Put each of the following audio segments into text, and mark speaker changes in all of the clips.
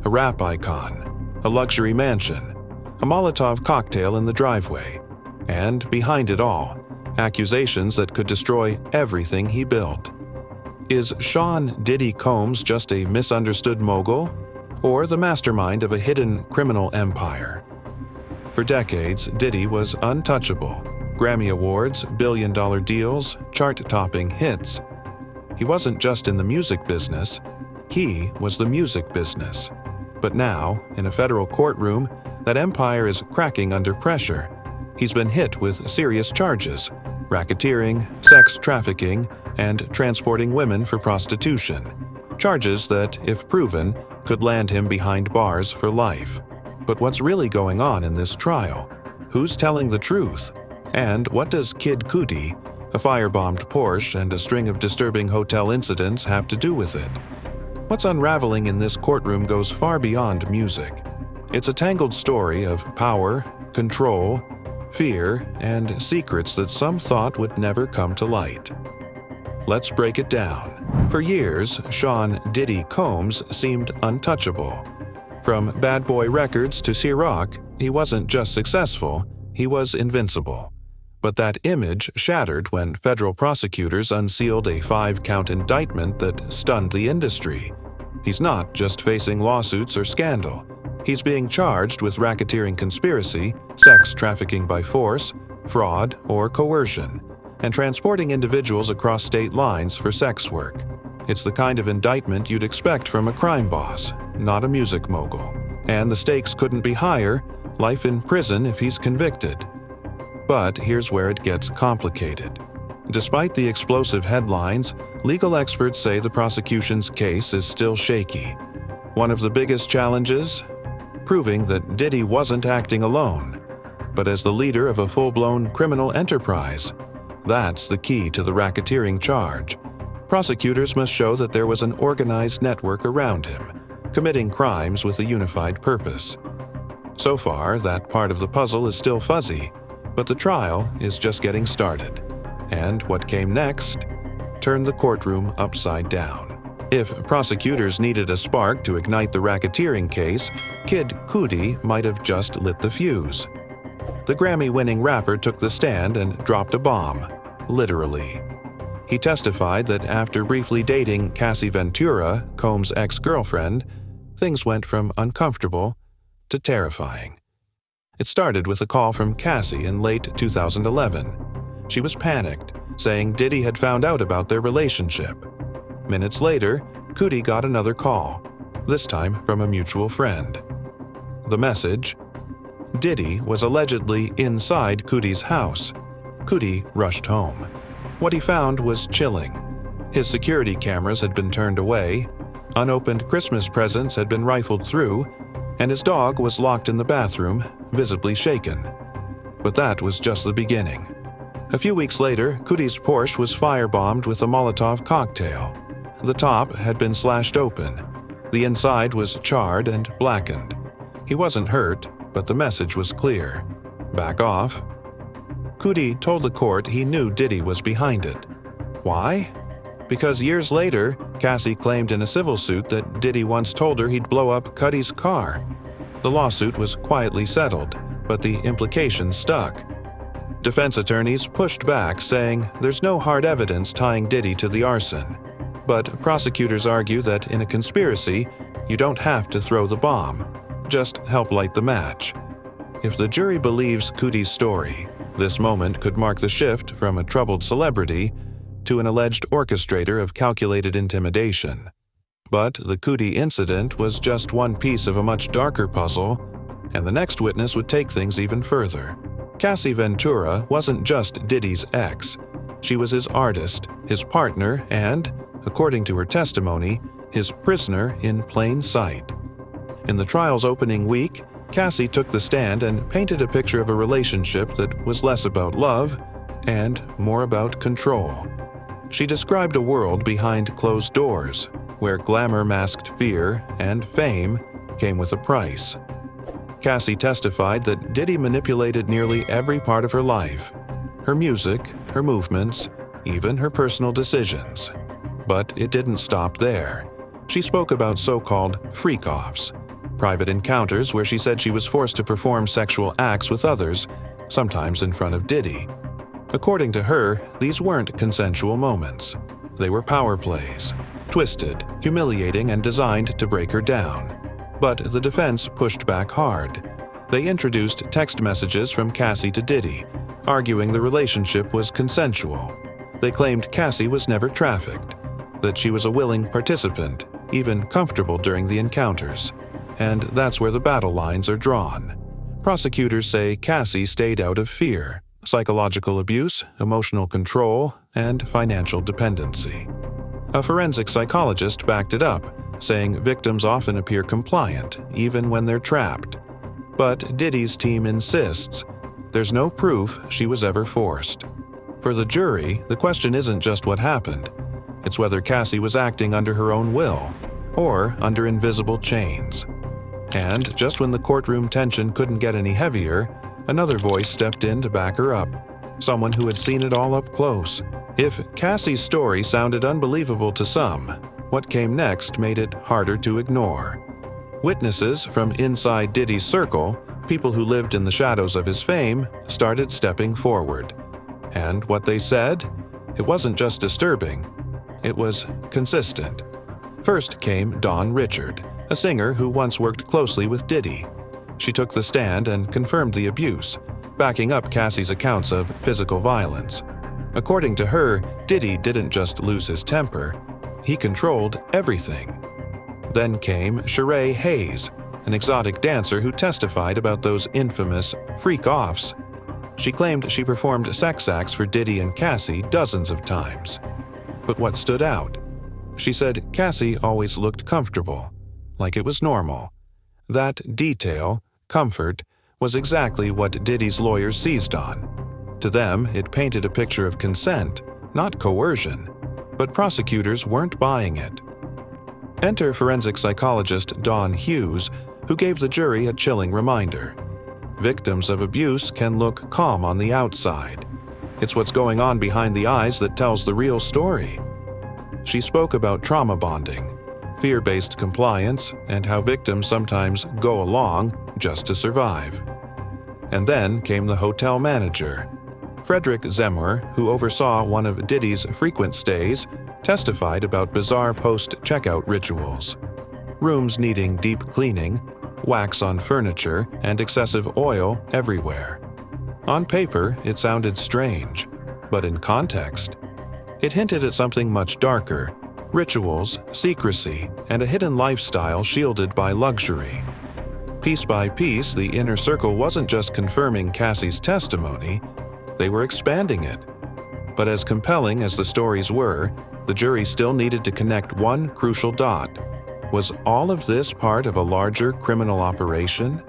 Speaker 1: a rap icon, a luxury mansion, a Molotov cocktail in the driveway, and behind it all, accusations that could destroy everything he built. Is Sean "Diddy" Combs just a misunderstood mogul, or the mastermind of a hidden criminal empire? For decades, Diddy was untouchable. Grammy Awards, billion-dollar deals, chart-topping hits. He wasn't just in the music business, he was the music business. But now, in a federal courtroom, that empire is cracking under pressure. He's been hit with serious charges: racketeering, sex trafficking, and transporting women for prostitution. Charges that, if proven, could land him behind bars for life. But what's really going on in this trial? Who's telling the truth? And what does Kid Cudi, a firebombed Porsche, and a string of disturbing hotel incidents have to do with it? What's unraveling in this courtroom goes far beyond music. It's a tangled story of power, control, fear, and secrets that some thought would never come to light. Let's break it down. For years, Sean "Diddy" Combs seemed untouchable. From Bad Boy Records to Ciroc, he wasn't just successful, he was invincible. But that image shattered when federal prosecutors unsealed a 5-count indictment that stunned the industry. He's not just facing lawsuits or scandal. He's being charged with racketeering conspiracy, sex trafficking by force, fraud, or coercion, and transporting individuals across state lines for sex work. It's the kind of indictment you'd expect from a crime boss, not a music mogul. And the stakes couldn't be higher: life in prison if he's convicted. But here's where it gets complicated. Despite the explosive headlines, legal experts say the prosecution's case is still shaky. One of the biggest challenges? Proving that Diddy wasn't acting alone, but as the leader of a full-blown criminal enterprise. That's the key to the racketeering charge. Prosecutors must show that there was an organized network around him, committing crimes with a unified purpose. So far, that part of the puzzle is still fuzzy, but the trial is just getting started. And what came next turned the courtroom upside down. If prosecutors needed a spark to ignite the racketeering case, Kid Cudi might have just lit the fuse. The Grammy-winning rapper took the stand and dropped a bomb, literally. He testified that after briefly dating Cassieventura, Combs' ex-girlfriend, things went from uncomfortable to terrifying. It started with a call from Cassie in late 2011. She was panicked, saying Diddy had found out about their relationship. Minutes later, Cudi got another call, this time from a mutual friend. The message: Diddy was allegedly inside Cudi's house. Cudi rushed home. What he found was chilling. His security cameras had been turned away, unopened Christmas presents had been rifled through, and his dog was locked in the bathroom, visibly shaken. But that was just the beginning. A few weeks later, Cudi's Porsche was firebombed with a Molotov cocktail. The top had been slashed open. The inside was charred and blackened. He wasn't hurt, but the message was clear: back off. Cudi told the court he knew Diddy was behind it. Why? Because years later, Cassie claimed in a civil suit that Diddy once told her he'd blow up Cudi's car. The lawsuit was quietly settled, but the implications stuck. Defense attorneys pushed back, saying there's no hard evidence tying Diddy to the arson. But prosecutors argue that in a conspiracy, you don't have to throw the bomb, just help light the match. If the jury believes Cudi's story, this moment could mark the shift from a troubled celebrity to an alleged orchestrator of calculated intimidation. But the Cudi incident was just one piece of a much darker puzzle, and the next witness would take things even further. Cassieventura wasn't just Diddy's ex. She was his artist, his partner, and, according to her testimony, his prisoner in plain sight. In the trial's opening week, Cassie took the stand and painted a picture of a relationship that was less about love and more about control. She described a world behind closed doors, where glamour masked fear and fame came with a price. Cassie testified that Diddy manipulated nearly every part of her life: her music, her movements, even her personal decisions. But it didn't stop there. She spoke about so-called freak-offs, private encounters where she said she was forced to perform sexual acts with others, sometimes in front of Diddy. According to her, these weren't consensual moments. They were power plays, twisted, humiliating, and designed to break her down. But the defense pushed back hard. They introduced text messages from Cassie to Diddy, arguing the relationship was consensual. They claimed Cassie was never trafficked, that she was a willing participant, even comfortable during the encounters. And that's where the battle lines are drawn. Prosecutors say Cassie stayed out of fear, psychological abuse, emotional control, and financial dependency. A forensic psychologist backed it up, saying victims often appear compliant, even when they're trapped. But Diddy's team insists there's no proof she was ever forced. For the jury, the question isn't just what happened. It's whether Cassie was acting under her own will, or under invisible chains. And just when the courtroom tension couldn't get any heavier, another voice stepped in to back her up, someone who had seen it all up close. If Cassie's story sounded unbelievable to some, what came next made it harder to ignore. Witnesses from inside Diddy's circle, people who lived in the shadows of his fame, started stepping forward. And what they said? It wasn't just disturbing, it was consistent. First came Dawn Richard, a singer who once worked closely with Diddy. She took the stand and confirmed the abuse, backing up Cassie's accounts of physical violence. According to her, Diddy didn't just lose his temper, he controlled everything. Then came Sheree Hayes, an exotic dancer who testified about those infamous freak-offs. She claimed she performed sex acts for Diddy and Cassie dozens of times. But what stood out? She said Cassie always looked comfortable, like it was normal. That detail, comfort, was exactly what Diddy's lawyers seized on. To them, it painted a picture of consent, not coercion. But prosecutors weren't buying it. Enter forensic psychologist Dawn Hughes, who gave the jury a chilling reminder. Victims of abuse can look calm on the outside. It's what's going on behind the eyes that tells the real story. She spoke about trauma bonding, fear-based compliance, and how victims sometimes go along just to survive. And then came the hotel manager. Frederick Zemmer, who oversaw one of Diddy's frequent stays, testified about bizarre post-checkout rituals. Rooms needing deep cleaning, wax on furniture, and excessive oil everywhere. On paper, it sounded strange, but in context, it hinted at something much darker: rituals, secrecy, and a hidden lifestyle shielded by luxury. Piece by piece, the inner circle wasn't just confirming Cassie's testimony, they were expanding it. But as compelling as the stories were, the jury still needed to connect one crucial dot. Was all of this part of a larger criminal operation?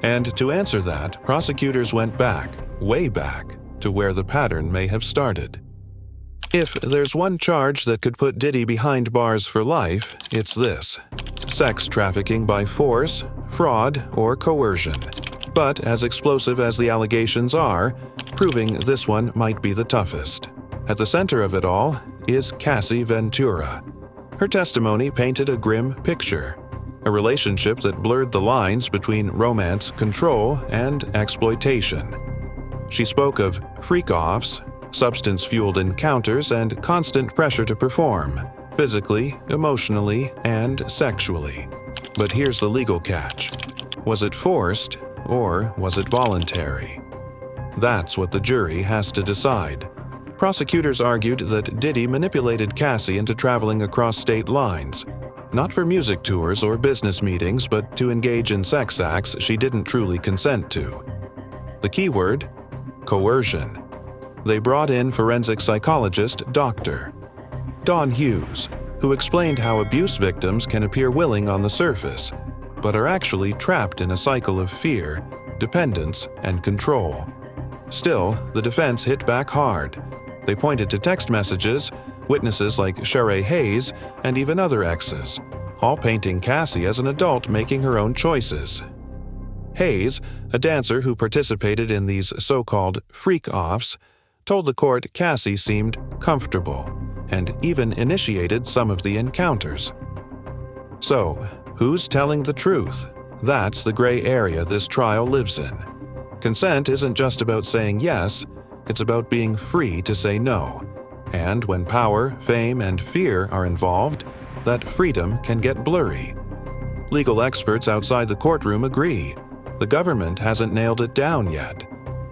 Speaker 1: And to answer that, prosecutors went back, way back, to where the pattern may have started. If there's one charge that could put Diddy behind bars for life, it's this: sex trafficking by force, fraud, or coercion. But as explosive as the allegations are, proving this one might be the toughest. At the center of it all is Cassieventura. Her testimony painted a grim picture, a relationship that blurred the lines between romance, control, and exploitation. She spoke of freak-offs, substance-fueled encounters, and constant pressure to perform, physically, emotionally, and sexually. But here's the legal catch. Was it forced, or was it voluntary? That's what the jury has to decide. Prosecutors argued that Diddy manipulated Cassie into traveling across state lines, not for music tours or business meetings, but to engage in sex acts she didn't truly consent to. The keyword? Coercion. They brought in forensic psychologist Dr. Dawn Hughes, who explained how abuse victims can appear willing on the surface, but are actually trapped in a cycle of fear, dependence, and control. Still, the defense hit back hard. They pointed to text messages, witnesses like Sheree Hayes, and even other exes, all painting Cassie as an adult making her own choices. Hayes, a dancer who participated in these so-called freak-offs, told the court Cassie seemed comfortable and even initiated some of the encounters. So, who's telling the truth? That's the gray area this trial lives in. Consent isn't just about saying yes, it's about being free to say no. And when power, fame, and fear are involved, that freedom can get blurry. Legal experts outside the courtroom agree. The government hasn't nailed it down yet.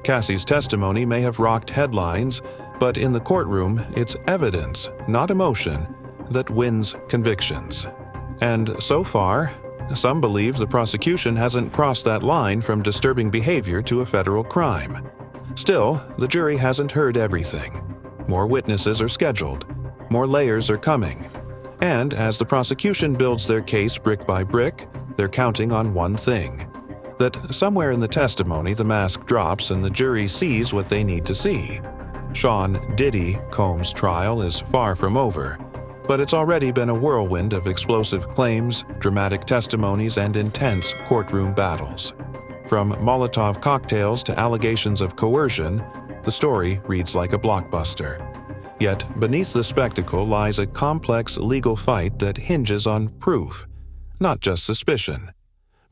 Speaker 1: Cassie's testimony may have rocked headlines, but in the courtroom, it's evidence, not emotion, that wins convictions. And so far, some believe the prosecution hasn't crossed that line from disturbing behavior to a federal crime. Still, the jury hasn't heard everything. More witnesses are scheduled. More layers are coming. And as the prosecution builds their case brick by brick, they're counting on one thing: that somewhere in the testimony the mask drops and the jury sees what they need to see. Sean "Diddy" Combs' trial is far from over, but it's already been a whirlwind of explosive claims, dramatic testimonies, and intense courtroom battles. From Molotov cocktails to allegations of coercion, the story reads like a blockbuster. Yet beneath the spectacle lies a complex legal fight that hinges on proof, not just suspicion.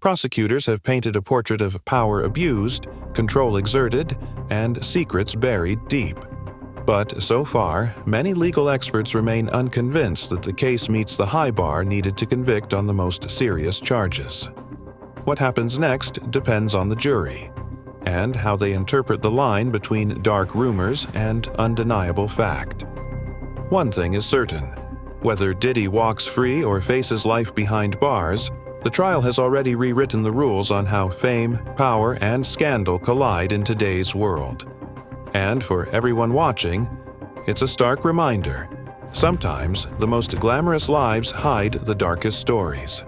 Speaker 1: Prosecutors have painted a portrait of power abused, control exerted, and secrets buried deep. But so far, many legal experts remain unconvinced that the case meets the high bar needed to convict on the most serious charges. What happens next depends on the jury, and how they interpret the line between dark rumors and undeniable fact. One thing is certain: whether Diddy walks free or faces life behind bars, the trial has already rewritten the rules on how fame, power, and scandal collide in today's world. And for everyone watching, it's a stark reminder: sometimes the most glamorous lives hide the darkest stories.